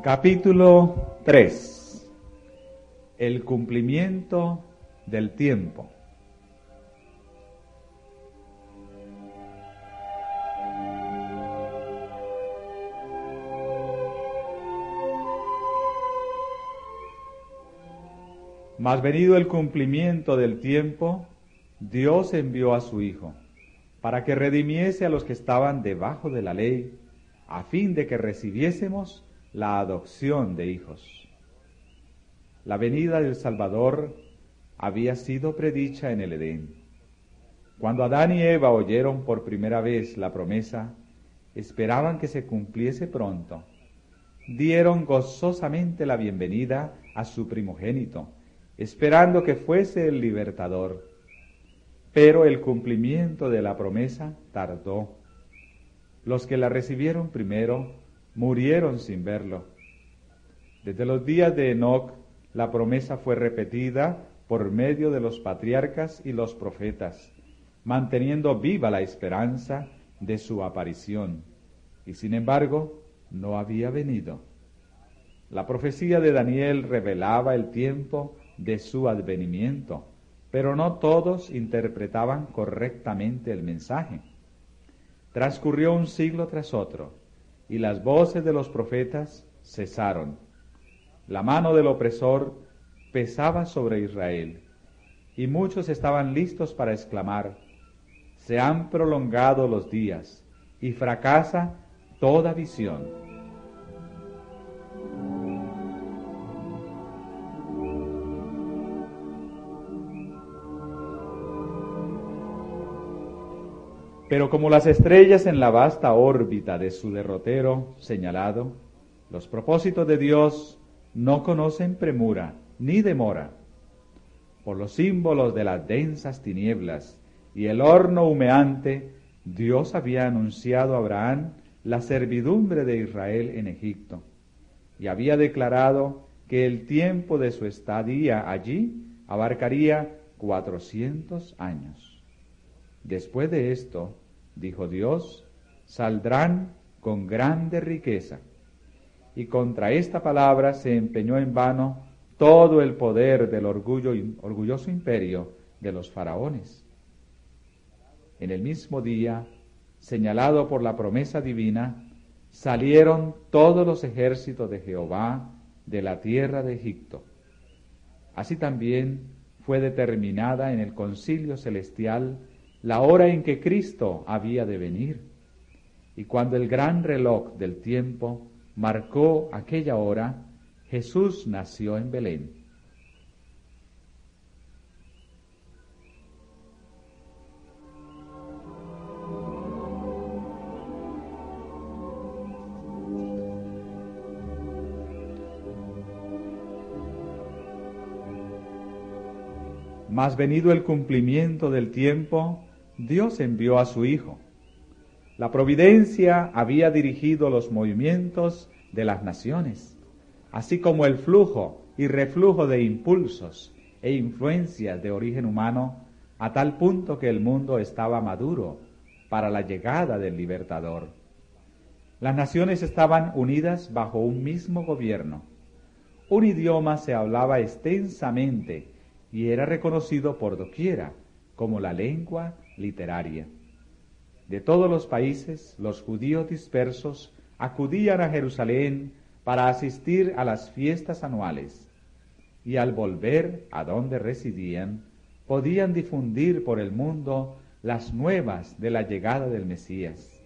Capítulo 3. El cumplimiento del tiempo. Mas venido el cumplimiento del tiempo, Dios envió a su Hijo, para que redimiese a los que estaban debajo de la ley, a fin de que recibiésemos la adopción de hijos. La venida del Salvador había sido predicha en el Edén. Cuando Adán y Eva oyeron por primera vez la promesa, esperaban que se cumpliese pronto. Dieron gozosamente la bienvenida a su primogénito, esperando que fuese el libertador. Pero el cumplimiento de la promesa tardó. Los que la recibieron primero murieron sin verlo. Desde los días de Enoc, la promesa fue repetida por medio de los patriarcas y los profetas, manteniendo viva la esperanza de su aparición. Y sin embargo, no había venido. La profecía de Daniel revelaba el tiempo de su advenimiento, pero no todos interpretaban correctamente el mensaje. Transcurrió un siglo tras otro, y las voces de los profetas cesaron. La mano del opresor pesaba sobre Israel, y muchos estaban listos para exclamar: se han prolongado los días, y fracasa toda visión. Pero como las estrellas en la vasta órbita de su derrotero señalado, los propósitos de Dios no conocen premura ni demora. Por los símbolos de las densas tinieblas y el horno humeante, Dios había anunciado a Abraham la servidumbre de Israel en Egipto, y había declarado que el tiempo de su estadía allí abarcaría 400 años. Después de esto, dijo Dios, saldrán con grande riqueza. Y contra esta palabra se empeñó en vano todo el poder del orgulloso imperio de los faraones. En el mismo día, señalado por la promesa divina, salieron todos los ejércitos de Jehová de la tierra de Egipto. Así también fue determinada en el concilio celestial la hora en que Cristo había de venir. Y cuando el gran reloj del tiempo marcó aquella hora, Jesús nació en Belén. Mas venido el cumplimiento del tiempo, Dios envió a su Hijo. La providencia había dirigido los movimientos de las naciones, así como el flujo y reflujo de impulsos e influencias de origen humano, a tal punto que el mundo estaba maduro para la llegada del libertador. Las naciones estaban unidas bajo un mismo gobierno. Un idioma se hablaba extensamente y era reconocido por doquiera como la lengua literaria. De todos los países, los judíos dispersos acudían a Jerusalén para asistir a las fiestas anuales, y al volver a donde residían, podían difundir por el mundo las nuevas de la llegada del Mesías.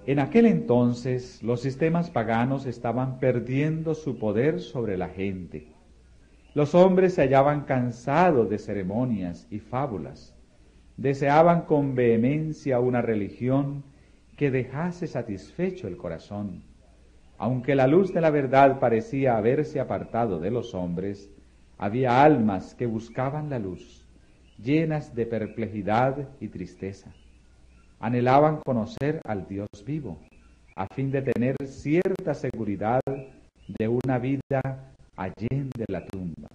En aquel entonces, los sistemas paganos estaban perdiendo su poder sobre la gente. Los hombres se hallaban cansados de ceremonias y fábulas. Deseaban con vehemencia una religión que dejase satisfecho el corazón. Aunque la luz de la verdad parecía haberse apartado de los hombres, había almas que buscaban la luz, llenas de perplejidad y tristeza. Anhelaban conocer al Dios vivo, a fin de tener cierta seguridad de una vida allende la tumba.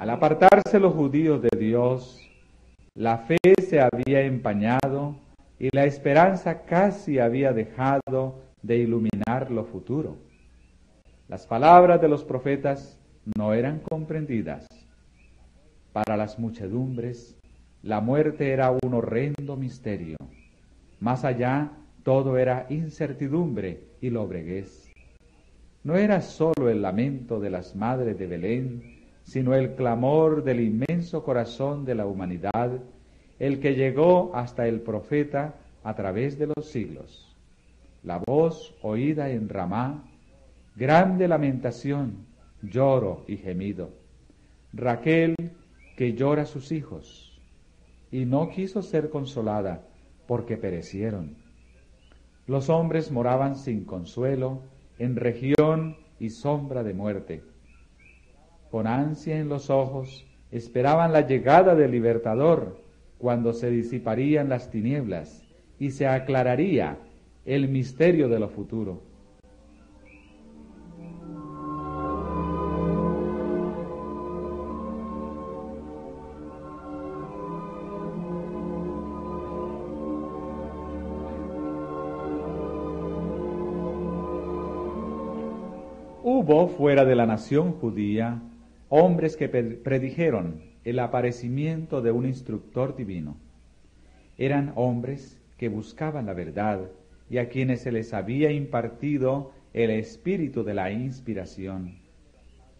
Al apartarse los judíos de Dios, la fe se había empañado y la esperanza casi había dejado de iluminar lo futuro. Las palabras de los profetas no eran comprendidas. Para las muchedumbres, la muerte era un horrendo misterio. Más allá, todo era incertidumbre y lobreguez. No era sólo el lamento de las madres de Belén, sino el clamor del inmenso corazón de la humanidad, el que llegó hasta el profeta a través de los siglos. La voz oída en Ramá, grande lamentación, lloro y gemido. Raquel que llora a sus hijos, y no quiso ser consolada, porque perecieron. Los hombres moraban sin consuelo, en región y sombra de muerte. Con ansia en los ojos, esperaban la llegada del Libertador, cuando se disiparían las tinieblas y se aclararía el misterio de lo futuro. Hubo fuera de la nación judía hombres que predijeron el aparecimiento de un instructor divino. Eran hombres que buscaban la verdad y a quienes se les había impartido el espíritu de la inspiración.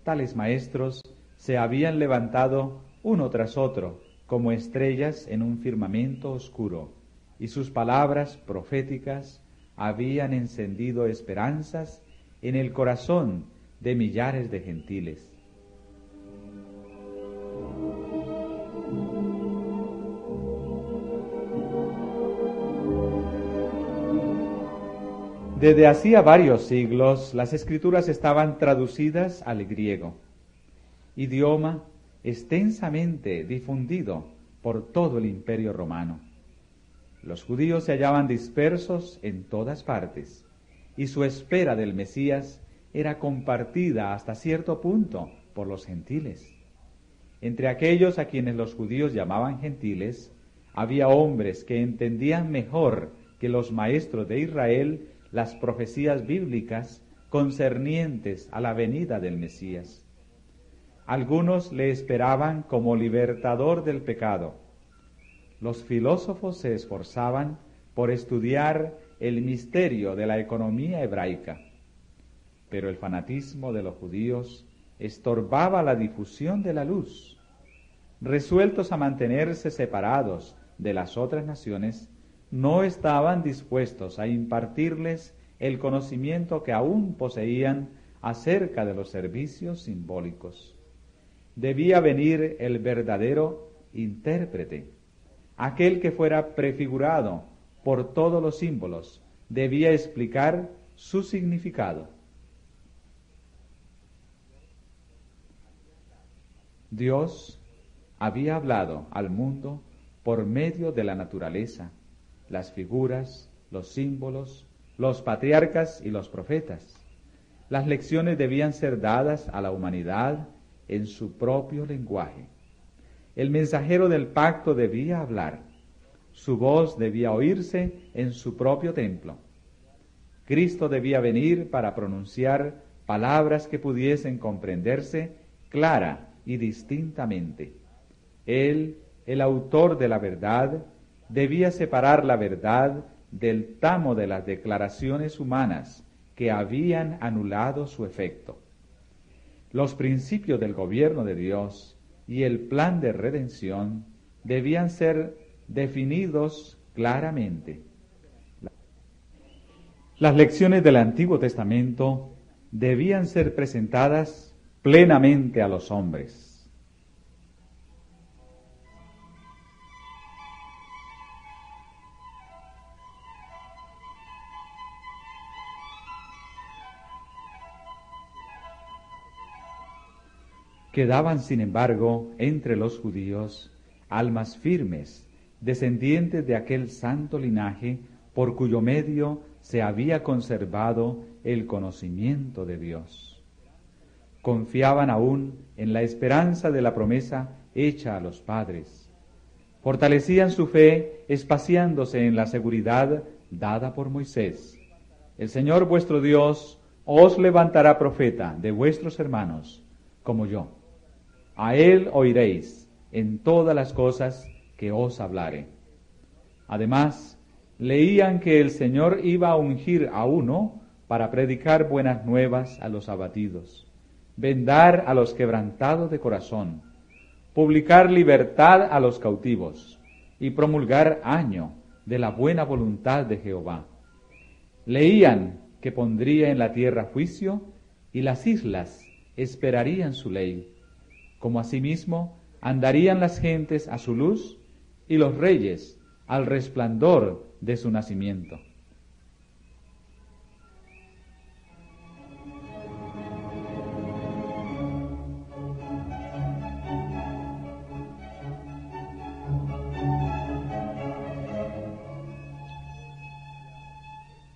Tales maestros se habían levantado uno tras otro como estrellas en un firmamento oscuro, y sus palabras proféticas habían encendido esperanzas en el corazón de millares de gentiles. Desde hacía varios siglos, las escrituras estaban traducidas al griego, idioma extensamente difundido por todo el Imperio Romano. Los judíos se hallaban dispersos en todas partes, y su espera del Mesías era compartida hasta cierto punto por los gentiles. Entre aquellos a quienes los judíos llamaban gentiles, había hombres que entendían mejor que los maestros de Israel las profecías bíblicas concernientes a la venida del Mesías. Algunos le esperaban como libertador del pecado. Los filósofos se esforzaban por estudiar el misterio de la economía hebraica, pero el fanatismo de los judíos estorbaba la difusión de la luz. Resueltos a mantenerse separados de las otras naciones, no estaban dispuestos a impartirles el conocimiento que aún poseían acerca de los servicios simbólicos. Debía venir el verdadero intérprete, aquel que fuera prefigurado por todos los símbolos, debía explicar su significado. Dios había hablado al mundo por medio de la naturaleza, las figuras, los símbolos, los patriarcas y los profetas. Las lecciones debían ser dadas a la humanidad en su propio lenguaje. El mensajero del pacto debía hablar. Su voz debía oírse en su propio templo. Cristo debía venir para pronunciar palabras que pudiesen comprenderse clara y distintamente. Él, el autor de la verdad, debía separar la verdad del tamo de las declaraciones humanas que habían anulado su efecto. Los principios del gobierno de Dios y el plan de redención debían ser definidos claramente. Las lecciones del Antiguo Testamento debían ser presentadas plenamente a los hombres. Quedaban, sin embargo, entre los judíos almas firmes, descendientes de aquel santo linaje por cuyo medio se había conservado el conocimiento de Dios. confiaban aún en la esperanza de la promesa hecha a los padres. Fortalecían su fe espaciándose en la seguridad dada por Moisés. El Señor vuestro Dios os levantará profeta de vuestros hermanos, como yo. A él oiréis en todas las cosas que os hablare. Además, leían que el Señor iba a ungir a uno para predicar buenas nuevas a los abatidos, vendar a los quebrantados de corazón, publicar libertad a los cautivos y promulgar año de la buena voluntad de Jehová. Leían que pondría en la tierra juicio y las islas esperarían su ley, como asimismo andarían las gentes a su luz y los reyes al resplandor de su nacimiento.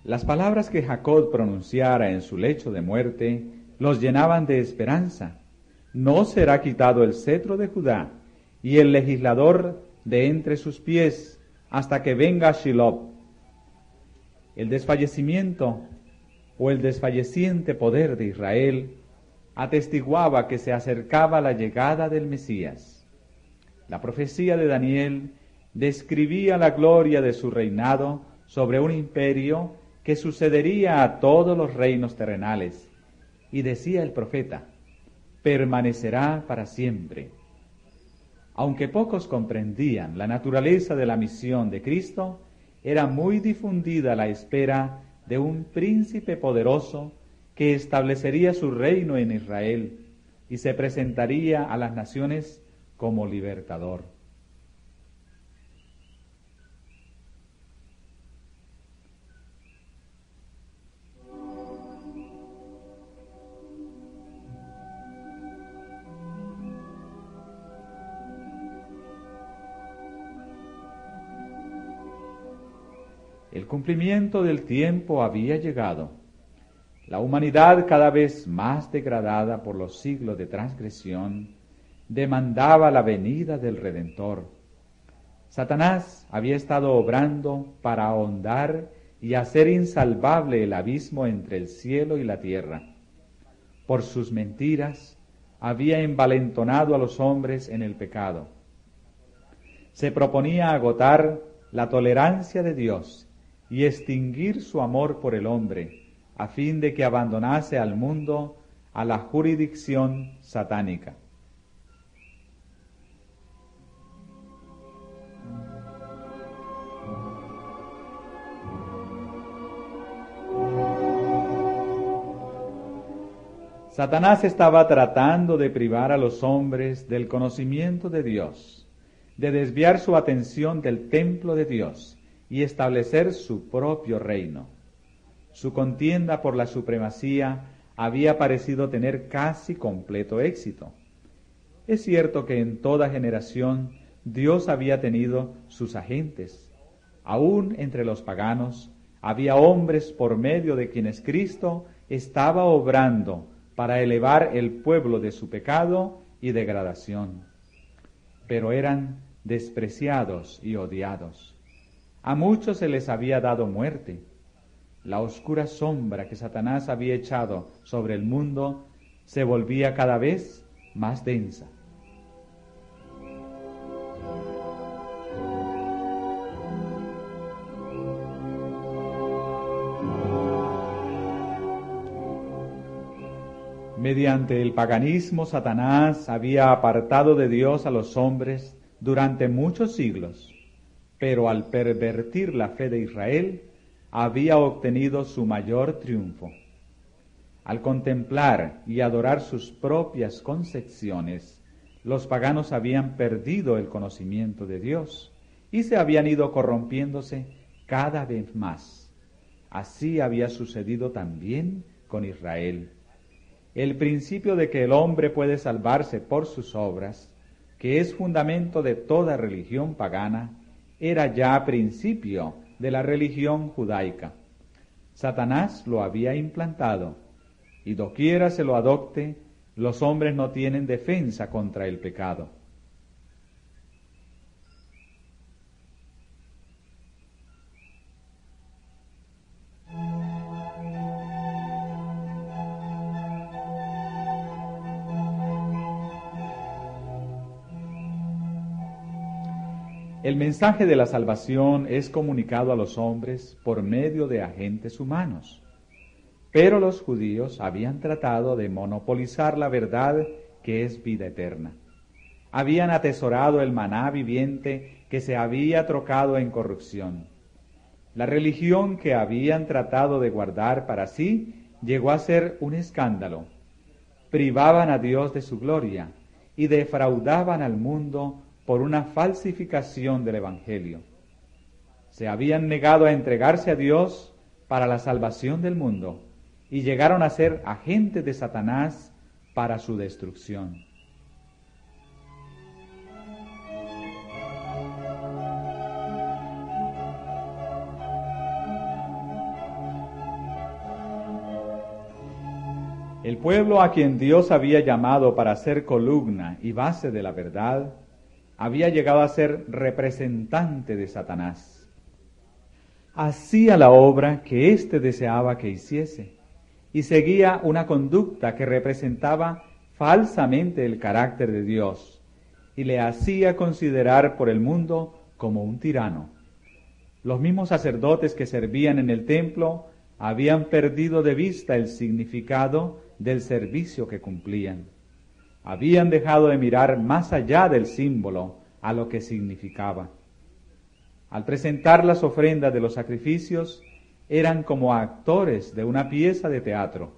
Las palabras que Jacob pronunciara en su lecho de muerte los llenaban de esperanza. No será quitado el cetro de Judá y el legislador de entre sus pies hasta que venga Shiloh. El desfallecimiento o el desfalleciente poder de Israel atestiguaba que se acercaba la llegada del Mesías. La profecía de Daniel describía la gloria de su reinado sobre un imperio que sucedería a todos los reinos terrenales, y decía el profeta: permanecerá para siempre. Aunque pocos comprendían la naturaleza de la misión de Cristo, era muy difundida la espera de un príncipe poderoso que establecería su reino en Israel y se presentaría a las naciones como libertador. El cumplimiento del tiempo había llegado. La humanidad, cada vez más degradada por los siglos de transgresión, demandaba la venida del Redentor. Satanás había estado obrando para ahondar y hacer insalvable el abismo entre el cielo y la tierra. Por sus mentiras había envalentonado a los hombres en el pecado. Se proponía agotar la tolerancia de Dios y extinguir su amor por el hombre, a fin de que abandonase al mundo a la jurisdicción satánica. Satanás estaba tratando de privar a los hombres del conocimiento de Dios, de desviar su atención del templo de Dios y establecer su propio reino. Su contienda por la supremacía había parecido tener casi completo éxito. Es cierto que en toda generación Dios había tenido sus agentes. Aún entre los paganos había hombres por medio de quienes Cristo estaba obrando para elevar el pueblo de su pecado y degradación. Pero eran despreciados y odiados. A muchos se les había dado muerte. La oscura sombra que Satanás había echado sobre el mundo se volvía cada vez más densa. Mediante el paganismo, Satanás había apartado de Dios a los hombres durante muchos siglos, pero al pervertir la fe de Israel, había obtenido su mayor triunfo. Al contemplar y adorar sus propias concepciones, los paganos habían perdido el conocimiento de Dios y se habían ido corrompiéndose cada vez más. Así había sucedido también con Israel. El principio de que el hombre puede salvarse por sus obras, que es fundamento de toda religión pagana, era ya principio de la religión judaica. Satanás lo había implantado, y doquiera se lo adopte, Los hombres no tienen defensa contra el pecado. El mensaje de la salvación es comunicado a los hombres por medio de agentes humanos, pero los judíos habían tratado de monopolizar la verdad que es vida eterna. Habían atesorado el maná viviente que se había trocado en corrupción. La religión que habían tratado de guardar para sí llegó a ser un escándalo. Privaban a Dios de su gloria y defraudaban al mundo por una falsificación del Evangelio. Se habían negado a entregarse a Dios para la salvación del mundo y llegaron a ser agentes de Satanás para su destrucción. El pueblo a quien Dios había llamado para ser columna y base de la verdad, había llegado a ser representante de Satanás. Hacía la obra que éste deseaba que hiciese y seguía una conducta que representaba falsamente el carácter de Dios y le hacía considerar por el mundo como un tirano. Los mismos sacerdotes que servían en el templo habían perdido de vista el significado del servicio que cumplían. Habían dejado de mirar más allá del símbolo a lo que significaba. Al presentar las ofrendas de los sacrificios, eran como actores de una pieza de teatro.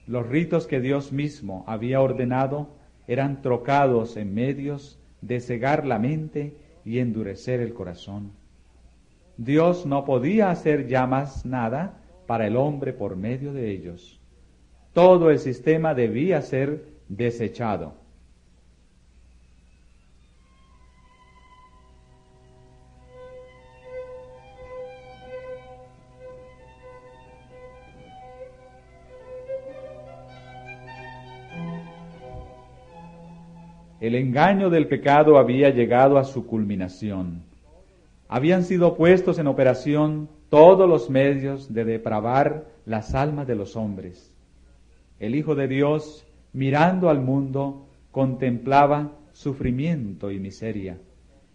Los ritos que Dios mismo había ordenado eran trocados en medios de cegar la mente y endurecer el corazón. Dios no podía hacer ya más nada para el hombre por medio de ellos. Todo el sistema debía ser desechado. El engaño del pecado había llegado a su culminación. Habían sido puestos en operación todos los medios de depravar las almas de los hombres. El Hijo de Dios, mirando al mundo, contemplaba sufrimiento y miseria.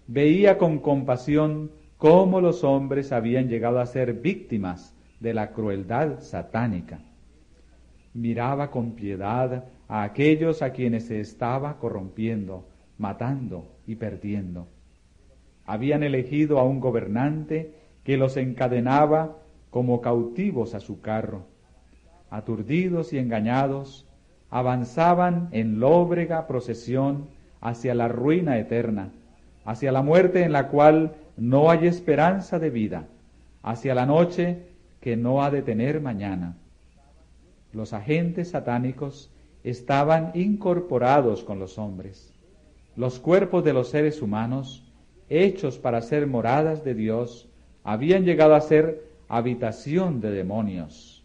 Veía con compasión cómo los hombres habían llegado a ser víctimas de la crueldad satánica. Miraba con piedad a aquellos a quienes se estaba corrompiendo, matando y perdiendo. Habían elegido a un gobernante que los encadenaba como cautivos a su carro. Aturdidos y engañados, avanzaban en lóbrega procesión hacia la ruina eterna, hacia la muerte en la cual no hay esperanza de vida, hacia la noche que no ha de tener mañana. Los agentes satánicos estaban incorporados con los hombres. Los cuerpos de los seres humanos, hechos para ser moradas de Dios, habían llegado a ser habitación de demonios.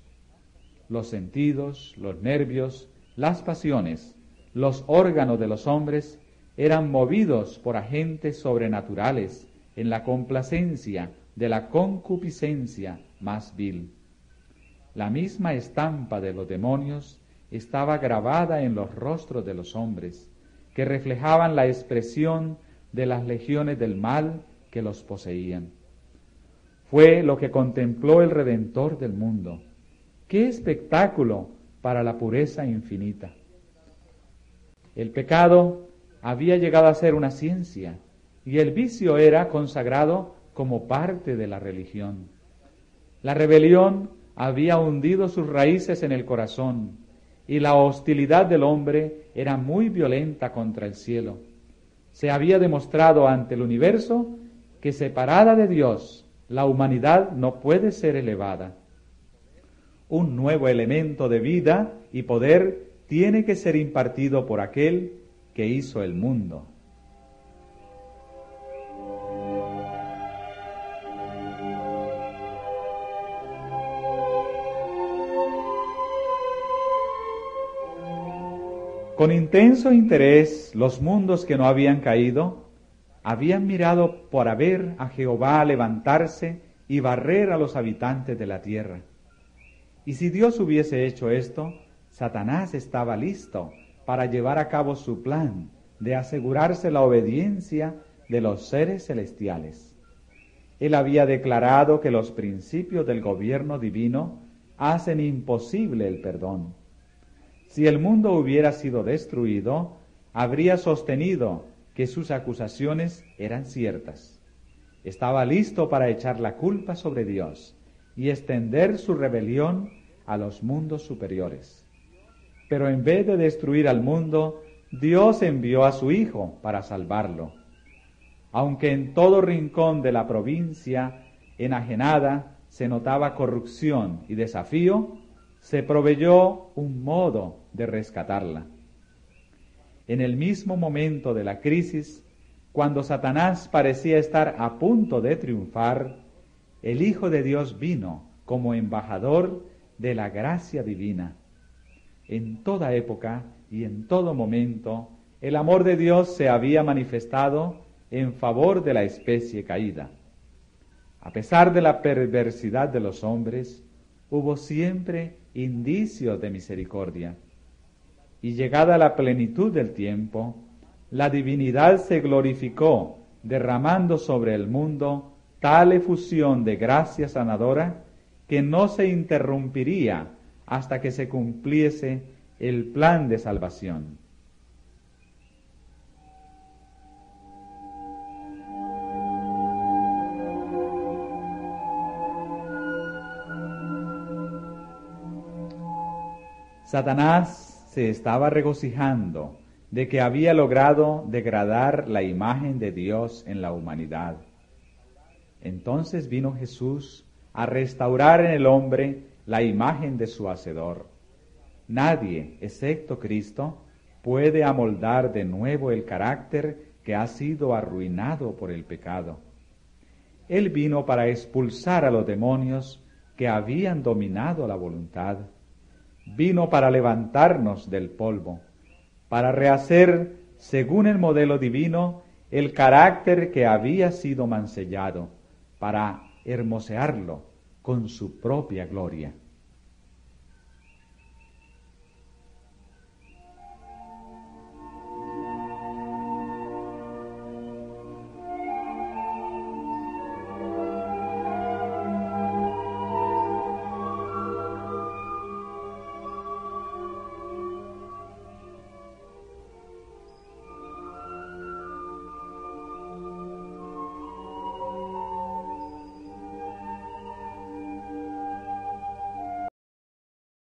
Los sentidos, los nervios, las pasiones, los órganos de los hombres eran movidos por agentes sobrenaturales en la complacencia de la concupiscencia más vil. La misma estampa de los demonios estaba grabada en los rostros de los hombres, que reflejaban la expresión de las legiones del mal que los poseían. Fue lo que contempló el Redentor del mundo. ¡Qué espectáculo para la pureza infinita! El pecado había llegado a ser una ciencia y el vicio era consagrado como parte de la religión. La rebelión había hundido sus raíces en el corazón y la hostilidad del hombre era muy violenta contra el cielo. Se había demostrado ante el universo que separada de Dios, la humanidad no puede ser elevada. Un nuevo elemento de vida y poder tiene que ser impartido por aquel que hizo el mundo. Con intenso interés, los mundos que no habían caído habían mirado para ver a Jehová levantarse y barrer a los habitantes de la tierra. Y si Dios hubiese hecho esto, Satanás estaba listo para llevar a cabo su plan de asegurarse la obediencia de los seres celestiales. Él había declarado que los principios del gobierno divino hacen imposible el perdón. Si el mundo hubiera sido destruido, habría sostenido que sus acusaciones eran ciertas. Estaba listo para echar la culpa sobre Dios y extender su rebelión a los mundos superiores. Pero en vez de destruir al mundo, Dios envió a su Hijo para salvarlo. Aunque en todo rincón de la provincia enajenada se notaba corrupción y desafío, se proveyó un modo de rescatarla. En el mismo momento de la crisis, cuando Satanás parecía estar a punto de triunfar, el Hijo de Dios vino como embajador de la gracia divina. En toda época y en todo momento, el amor de Dios se había manifestado en favor de la especie caída. A pesar de la perversidad de los hombres, hubo siempre indicios de misericordia. Y llegada la plenitud del tiempo, la divinidad se glorificó, derramando sobre el mundo tal efusión de gracia sanadora que no se interrumpiría hasta que se cumpliese el plan de salvación. Satanás se estaba regocijando de que había logrado degradar la imagen de Dios en la humanidad. Entonces vino Jesús a restaurar en el hombre la imagen de su Hacedor. Nadie, excepto Cristo, puede amoldar de nuevo el carácter que ha sido arruinado por el pecado. Él vino para expulsar a los demonios que habían dominado la voluntad. Vino para levantarnos del polvo, para rehacer, según el modelo divino, el carácter que había sido mancillado, para hermosearlo con su propia gloria.